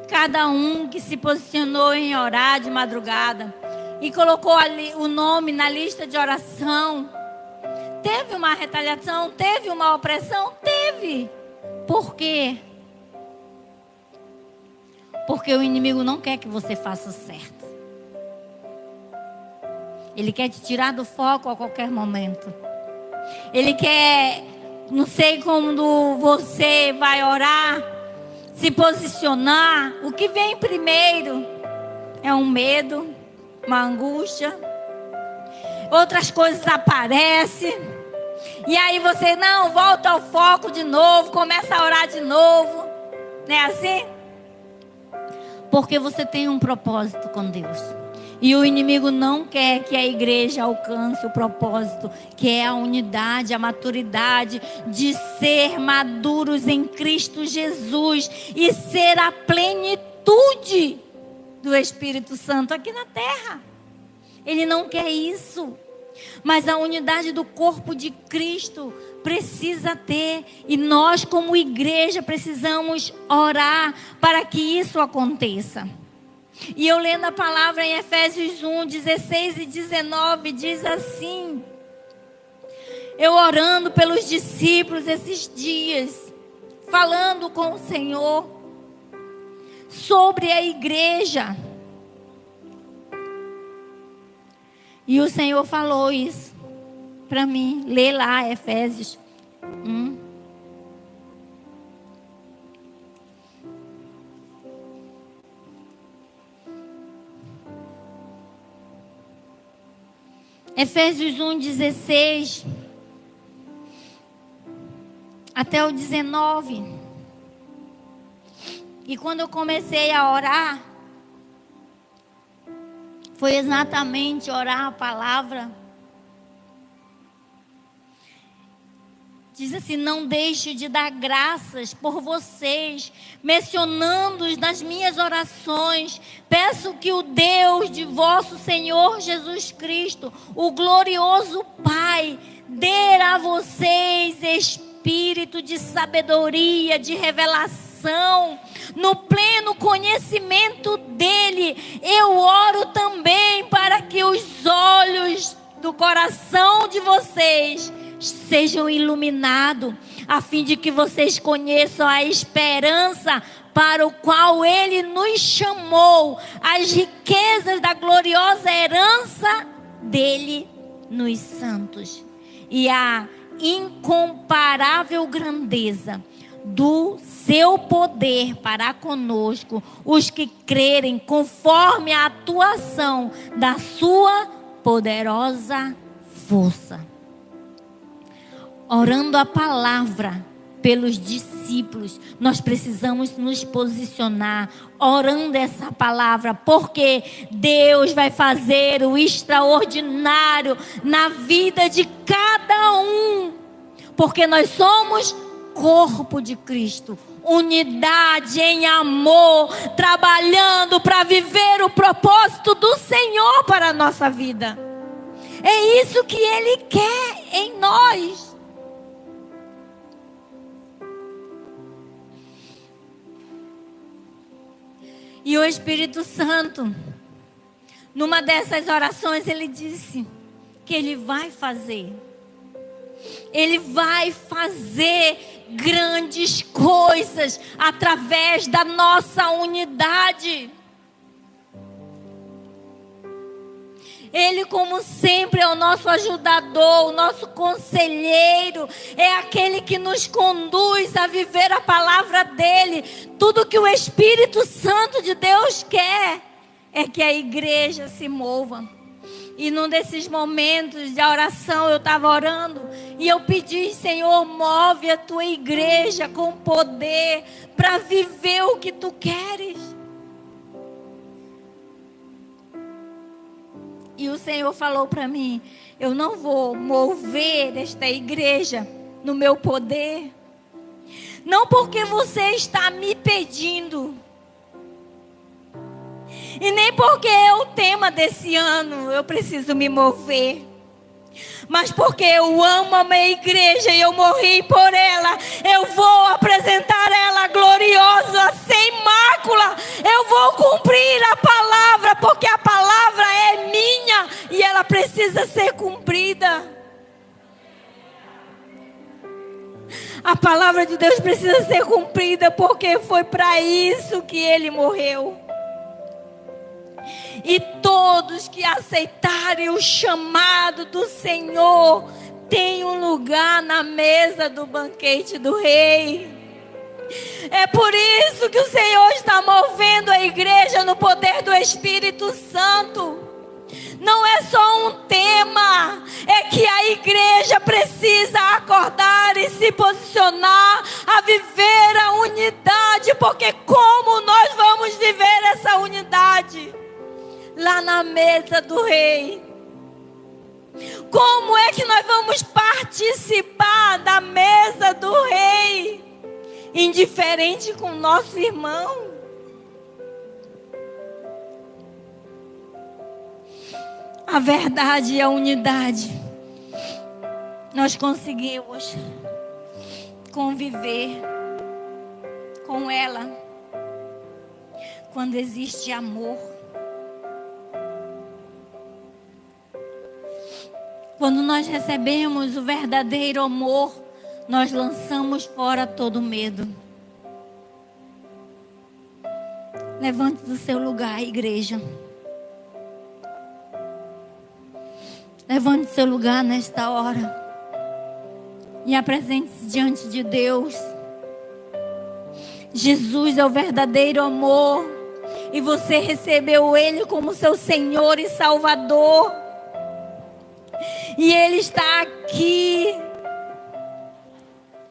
cada um que se posicionou em orar de madrugada e colocou ali o nome na lista de oração, teve uma retaliação, teve uma opressão, teve. Por quê? Porque o inimigo não quer que você faça o certo. Ele quer te tirar do foco a qualquer momento. Ele quer, não sei como você vai orar, se posicionar. O que vem primeiro é um medo, uma angústia. Outras coisas aparecem. E aí você, não, volta ao foco de novo, começa a orar de novo. Não é assim? Porque você tem um propósito com Deus. E o inimigo não quer que a igreja alcance o propósito, que é a unidade, a maturidade de ser maduros em Cristo Jesus e ser a plenitude do Espírito Santo aqui na terra. Ele não quer isso. Mas a unidade do corpo de Cristo precisa ter. E nós, como igreja, precisamos orar para que isso aconteça. E eu lendo a palavra em Efésios 1, 16 e 19, diz assim: eu orando pelos discípulos esses dias, falando com o Senhor sobre a igreja. E o Senhor falou isso para mim. Lê lá Efésios 1. Efésios 1, 16 até o 19. E quando eu comecei a orar, foi exatamente orar a palavra Diz assim: não deixo de dar graças por vocês, mencionando-os nas minhas orações. Peço que o Deus de vosso Senhor Jesus Cristo, o glorioso Pai, dê a vocês espírito de sabedoria, de revelação, no pleno conhecimento dele. Eu oro também para que os olhos do coração de vocês sejam iluminados, a fim de que vocês conheçam a esperança para o qual Ele nos chamou, as riquezas da gloriosa herança dele nos santos, e a incomparável grandeza do seu poder para conosco, os que crerem, conforme a atuação da sua poderosa força. Orando a palavra pelos discípulos, nós precisamos nos posicionar, orando essa palavra, porque Deus vai fazer o extraordinário na vida de cada um, porque nós somos corpo de Cristo, unidade em amor, trabalhando para viver o propósito do Senhor para a nossa vida. É isso que Ele quer em nós. E o Espírito Santo, numa dessas orações, ele disse que ele vai fazer. Ele vai fazer grandes coisas através da nossa unidade. Ele, como sempre, é o nosso ajudador, o nosso conselheiro, é aquele que nos conduz a viver a palavra dele. Tudo que o Espírito Santo de Deus quer é que a igreja se mova. E num desses momentos de oração, eu estava orando e eu pedi: Senhor, move a tua igreja com poder para viver o que tu queres. E o Senhor falou para mim: eu não vou mover esta igreja no meu poder, não porque você está me pedindo, e nem porque é o tema desse ano eu preciso me mover, mas porque eu amo a minha igreja e eu morri por ela. Eu vou apresentar ela gloriosa, sem mácula. Eu vou cumprir a palavra, porque a palavra é minha e ela precisa ser cumprida. A palavra de Deus precisa ser cumprida, porque foi para isso que ele morreu. E todos que aceitarem o chamado do Senhor têm um lugar na mesa do banquete do Rei. É por isso que o Senhor está movendo a igreja no poder do Espírito Santo. Não é só um tema, é que a igreja precisa acordar e se posicionar a viver a unidade, porque como nós vamos viver essa unidade? Lá na mesa do Rei. Como é que nós vamos participar da mesa do Rei, indiferente com o nosso irmão? A verdade e a unidade, nós conseguimos conviver com ela quando existe amor. Quando nós recebemos o verdadeiro amor, nós lançamos fora todo medo. Levante do seu lugar, igreja. Levante do seu lugar nesta hora e apresente-se diante de Deus. Jesus é o verdadeiro amor e você recebeu Ele como seu Senhor e Salvador. E Ele está aqui.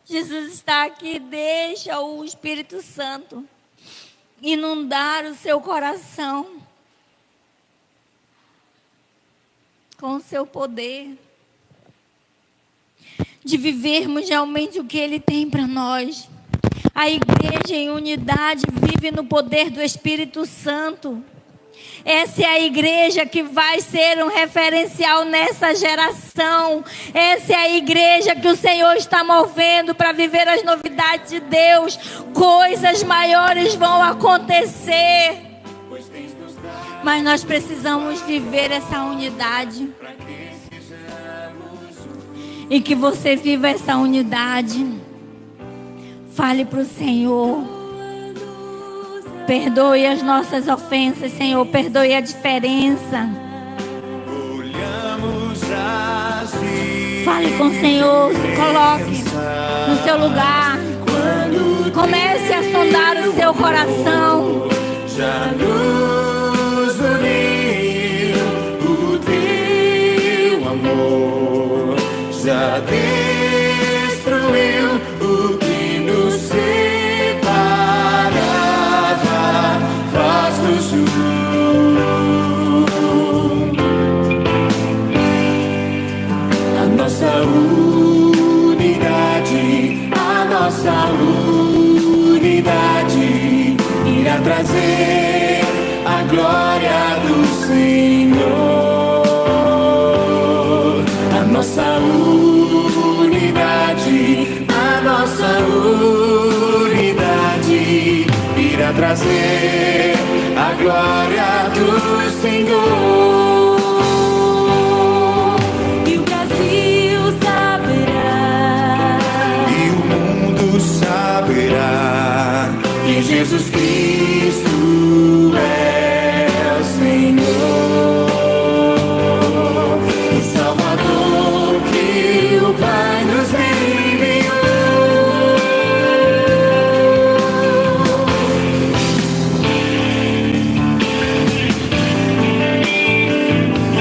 Jesus está aqui. Deixa o Espírito Santo inundar o seu coração com o seu poder. de vivermos realmente o que Ele tem para nós. A igreja em unidade vive no poder do Espírito Santo. Essa é a igreja que vai ser um referencial nessa geração. Essa é a igreja que o Senhor está movendo para viver as novidades de Deus. Coisas maiores vão acontecer. Mas nós precisamos viver essa unidade. E que você viva essa unidade. Fale para o Senhor. Perdoe as nossas ofensas, Senhor. Perdoe a diferença. Fale com o Senhor. Se coloque no seu lugar. Comece a sondar o seu coração.
Já nos uniu o teu amor. Já destruiu o que nos separava. Faz-nos um. A nossa unidade irá trazer a glória do Senhor. A nossa unidade irá trazer a glória do Senhor. E o Brasil saberá, e o mundo saberá que Jesus Cristo é o Senhor, o Salvador que o Pai nos enviou.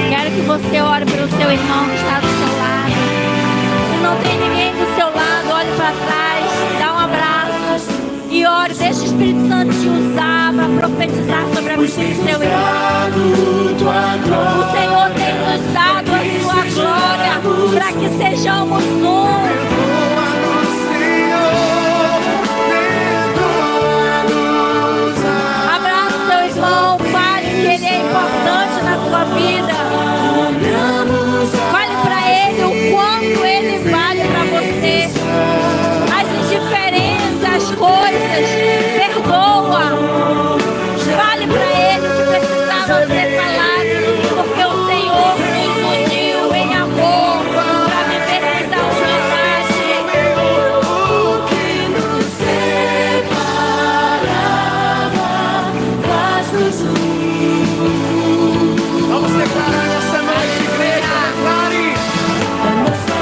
Quero que você ore pelo seu irmão que está do seu lado. Se não tem ninguém do seu lado, olhe para trás, dá um abraço e ore. Deixa o Espírito Santo te usar para profetizar sobre a vida do seu irmão. O Senhor tem nos dado a sua glória para que sejamos um. Abraça seu irmão, fale que ele é importante na sua vida. Fale para ele o quanto ele vale para você. As indiferenças, as coisas, perdoa. Fale para ele o que precisava ser falado, porque o Senhor nos uniu em amor para viver essa unidade. O que nos separava faz-nos um.
Vamos declarar essa noite, igreja, declare
A nossa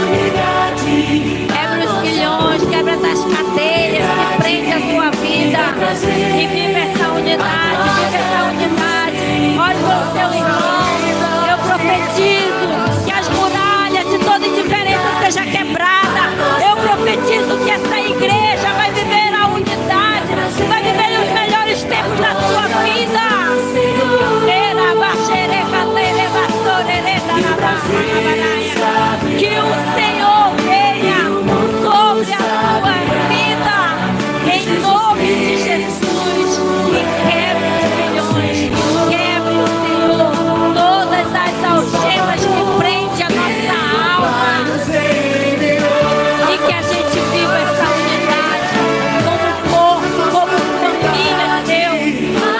unidade. Quebra os grilhões, quebra as cadeias que prende a sua vida. E vive essa unidade, vive essa unidade. Olhe para o seu irmão. Eu profetizo que as muralhas de toda indiferença seja quebrada. Eu profetizo que essa igreja vai viver a unidade, vai viver os melhores tempos da sua vida. Que o Senhor venha sobre a tua vida, em nome de Jesus, e quebre os grilhões, quebre o Senhor todas as algemas que prendem a nossa alma, e que a gente viva essa unidade como corpo, como família de Deus,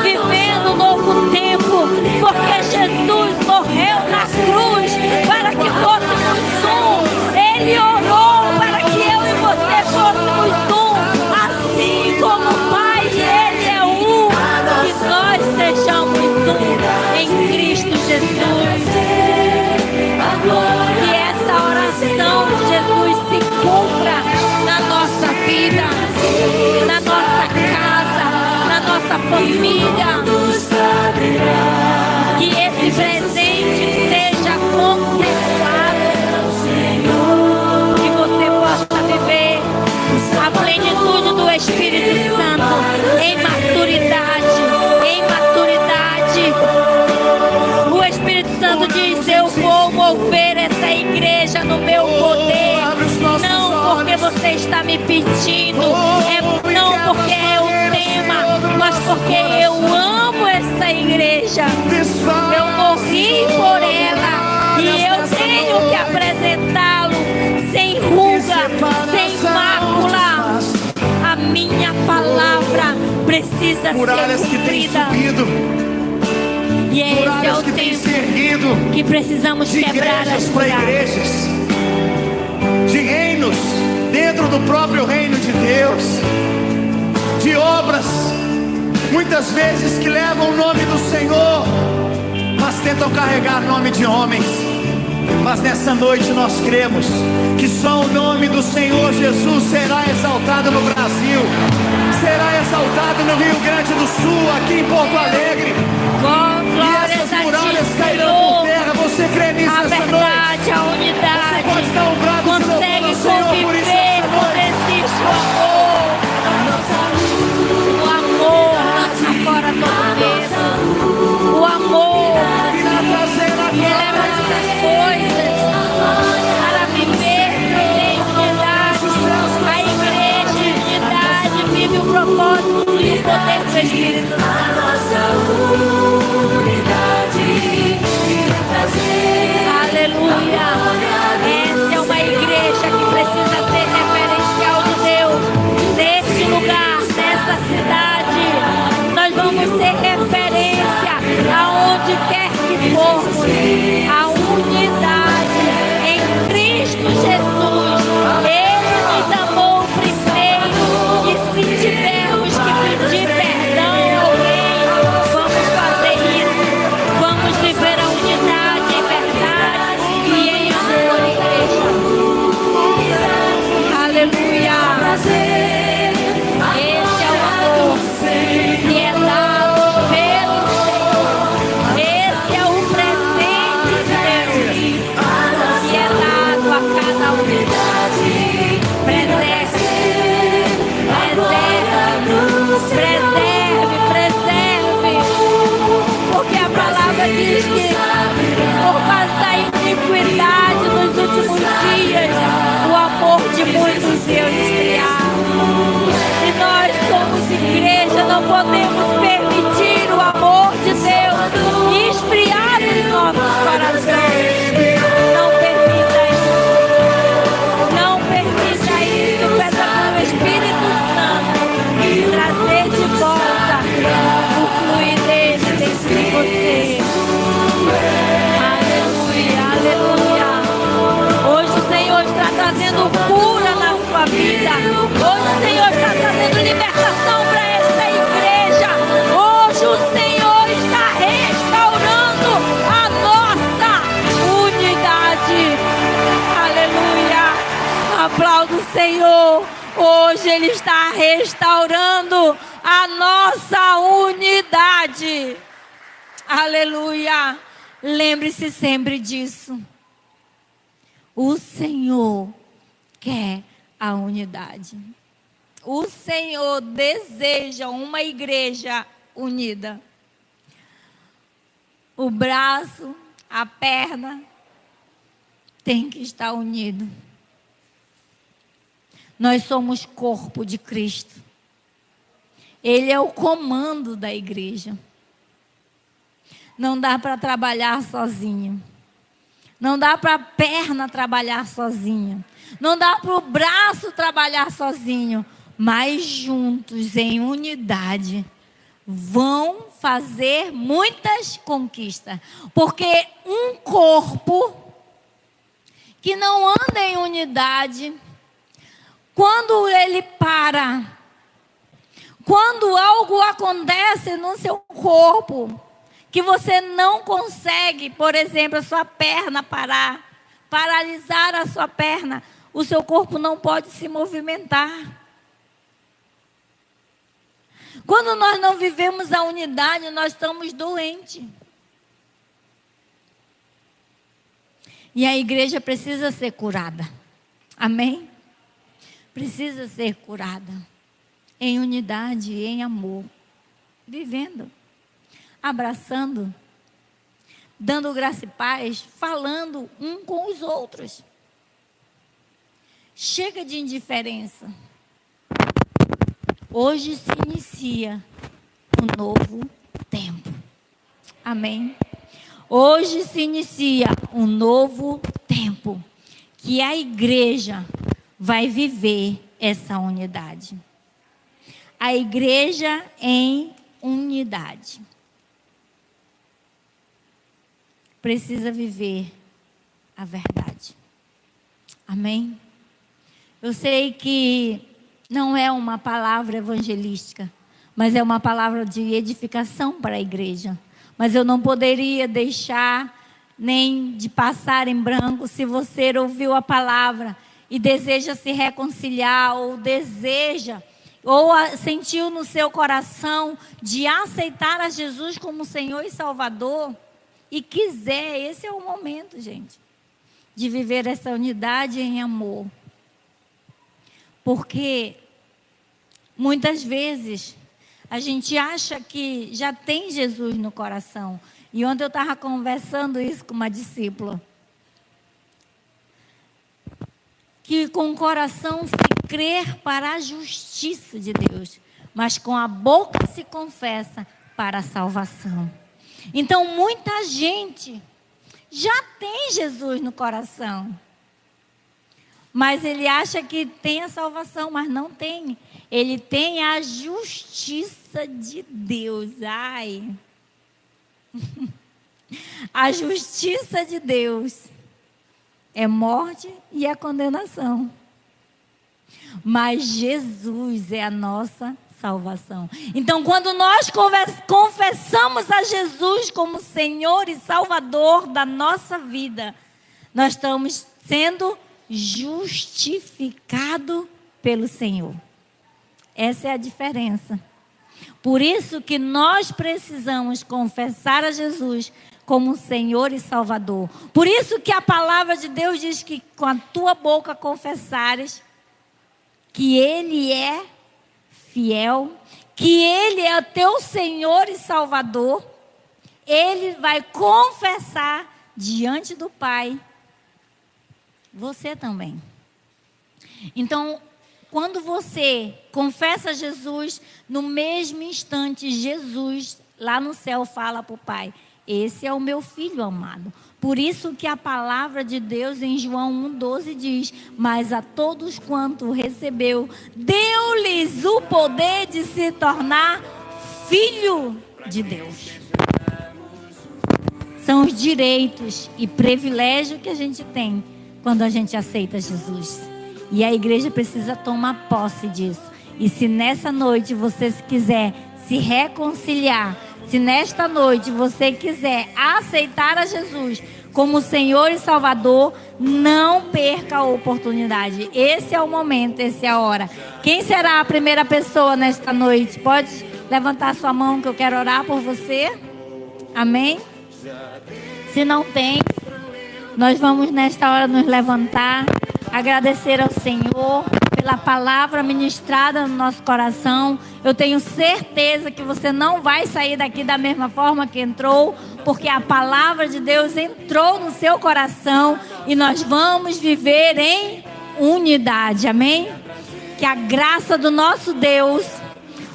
vivendo um novo tempo, porque Jesus morreu na cruz para que fôssemos um. Ele orou para que eu e você fôssemos um, assim como o Pai Ele é um, que nós sejamos um em Cristo Jesus. Que essa oração de Jesus se cumpra na nossa vida, na nossa casa, na nossa família. Que esse presente seja contemplado, que você possa viver a plenitude do Espírito Santo em maturidade, em maturidade. O Espírito Santo diz: eu vou mover essa igreja no meu corpo. me pedindo. Não porque é o tema, mas porque eu amo essa igreja. Eu morri por ela e eu tenho que apresentá-lo sem ruga, sem mácula. A minha palavra precisa
muralhas
ser
que têm
cumprida.
subido,
E esse é
muralhas
o
que têm se
tempo
erguido,
que precisamos
de
quebrar
igrejas
as
para
muralhas.
igrejas, de reinos dentro do próprio reino de Deus, de obras muitas vezes que levam o nome do Senhor, mas tentam carregar nome de homens. Mas nessa noite nós cremos que só o nome do Senhor Jesus será exaltado no Brasil, será exaltado no Rio Grande do Sul, aqui em Porto Alegre. E essas muralhas cairão por terra. Você crê nisso
A
essa noite?
verdade, a unidade.
Você pode dar um brado de louvor
Consegue
ao Senhor por isso
conviver
essa
quando
noite.
existe o amor. O amor lança fora todo medo. O amor
Irá trazer a
que leva muitas coisas para viver em unidade. A igreja em unidade vive o propósito e o poder do Espírito Santo. Aleluia. Essa é uma igreja que precisa ser referencial de Deus. Neste lugar, nessa cidade, nós vamos ser referência aonde quer que formos. A unidade em Cristo Jesus. Ele nos amou primeiro. E se tivermos que pedir perdão a alguém, vamos fazer isso. Vamos viver a unidade em verdade e em amor, igreja. Aleluia. Esse é o amor que é dado pelo Senhor. Esse é o presente de Deus que é dado a cada unidade. Preserve. Porque a palavra diz que por causa da iniquidade nos últimos dias, o amor de muitos se esfriar. E nós somos igreja, não podemos permitir o amor de Deus esfriar em nossos corações. Não permita isso. Não permita isso. Peça para o Espírito Santo trazer de volta o fluir dele dentro de você. Aleluia. Hoje o Senhor está trazendo cura na sua vida. Hoje o Senhor está trazendo libertação para esta igreja. Hoje o Senhor está restaurando a nossa unidade. Aleluia. Aplauda o Senhor. Hoje Ele está restaurando a nossa unidade. Aleluia. Lembre-se sempre disso. O Senhor quer a unidade. O Senhor deseja uma igreja unida. O braço, a perna tem que estar unido. Nós somos corpo de Cristo. Ele é o comando da igreja. Não dá para trabalhar sozinho. Não dá para a perna trabalhar sozinha. Não dá para o braço trabalhar sozinho. Mas juntos, em unidade, vão fazer muitas conquistas. Porque um corpo que não anda em unidade, quando ele para, quando algo acontece no seu corpo, que você não consegue, por exemplo, a sua perna parar, paralisar a sua perna, o seu corpo não pode se movimentar. Quando nós não vivemos a unidade, nós estamos doentes. E a igreja precisa ser curada. Amém? Precisa ser curada. Em unidade, em amor. Vivendo. Abraçando. Dando graça e paz. Falando um com os outros. Chega de indiferença. Hoje se inicia um novo tempo. Amém? Hoje se inicia um novo tempo, que a igreja vai viver essa unidade. A igreja em unidade precisa viver a verdade. Amém? Eu sei que não é uma palavra evangelística, mas é uma palavra de edificação para a igreja. Mas eu não poderia deixar nem de passar em branco se você ouviu a palavra e deseja se reconciliar, ou deseja, ou sentiu no seu coração de aceitar a Jesus como Senhor e Salvador, e quiser, esse é o momento, gente, de viver essa unidade em amor. Porque muitas vezes a gente acha que já tem Jesus no coração. E ontem eu estava conversando isso com uma discípula. Que com o coração se crer para a justiça de Deus, mas com a boca se confessa para a salvação. Então muita gente já tem Jesus no coração. Mas ele acha que tem a salvação, mas não tem. Ele tem a justiça de Deus. Ai. A justiça de Deus é morte e é condenação. Mas Jesus é a nossa salvação. Então, quando nós confessamos a Jesus como Senhor e Salvador da nossa vida, nós estamos sendo justificado pelo Senhor. Essa é a diferença. Por isso que nós precisamos confessar a Jesus como Senhor e Salvador. Por isso que a palavra de Deus diz que com a tua boca confessares que Ele é fiel, que Ele é o teu Senhor e Salvador, Ele vai confessar diante do Pai. Você também. Então, quando você confessa Jesus, no mesmo instante, Jesus, lá no céu, fala para o Pai: esse é o meu filho amado. Por isso que a palavra de Deus em João 1,12 diz: mas a todos quanto recebeu, deu-lhes o poder de se tornar filho de Deus. São os direitos e privilégios que a gente tem quando a gente aceita Jesus. E a igreja precisa tomar posse disso. E se nessa noite você quiser se reconciliar, se nesta noite você quiser aceitar a Jesus como Senhor e Salvador, não perca a oportunidade. Esse é o momento, essa é a hora. Quem será a primeira pessoa nesta noite? Pode levantar sua mão que eu quero orar por você. Amém? Se não tem, nós vamos nesta hora nos levantar, agradecer ao Senhor pela palavra ministrada no nosso coração. Eu tenho certeza que você não vai sair daqui da mesma forma que entrou, porque a palavra de Deus entrou no seu coração e nós vamos viver em unidade. Amém? Que a graça do nosso Deus,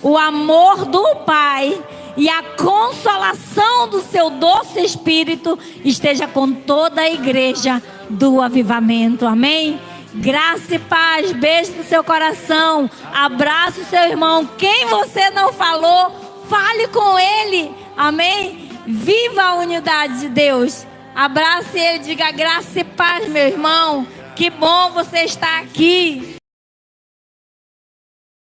o amor do Pai e a consolação do seu doce Espírito esteja com toda a igreja do avivamento. Amém? Graça e paz, beijo no seu coração, abraça o seu irmão. Quem você não falou, fale com ele. Amém? Viva a unidade de Deus. Abrace ele, diga: graça e paz, meu irmão. Que bom você estar aqui.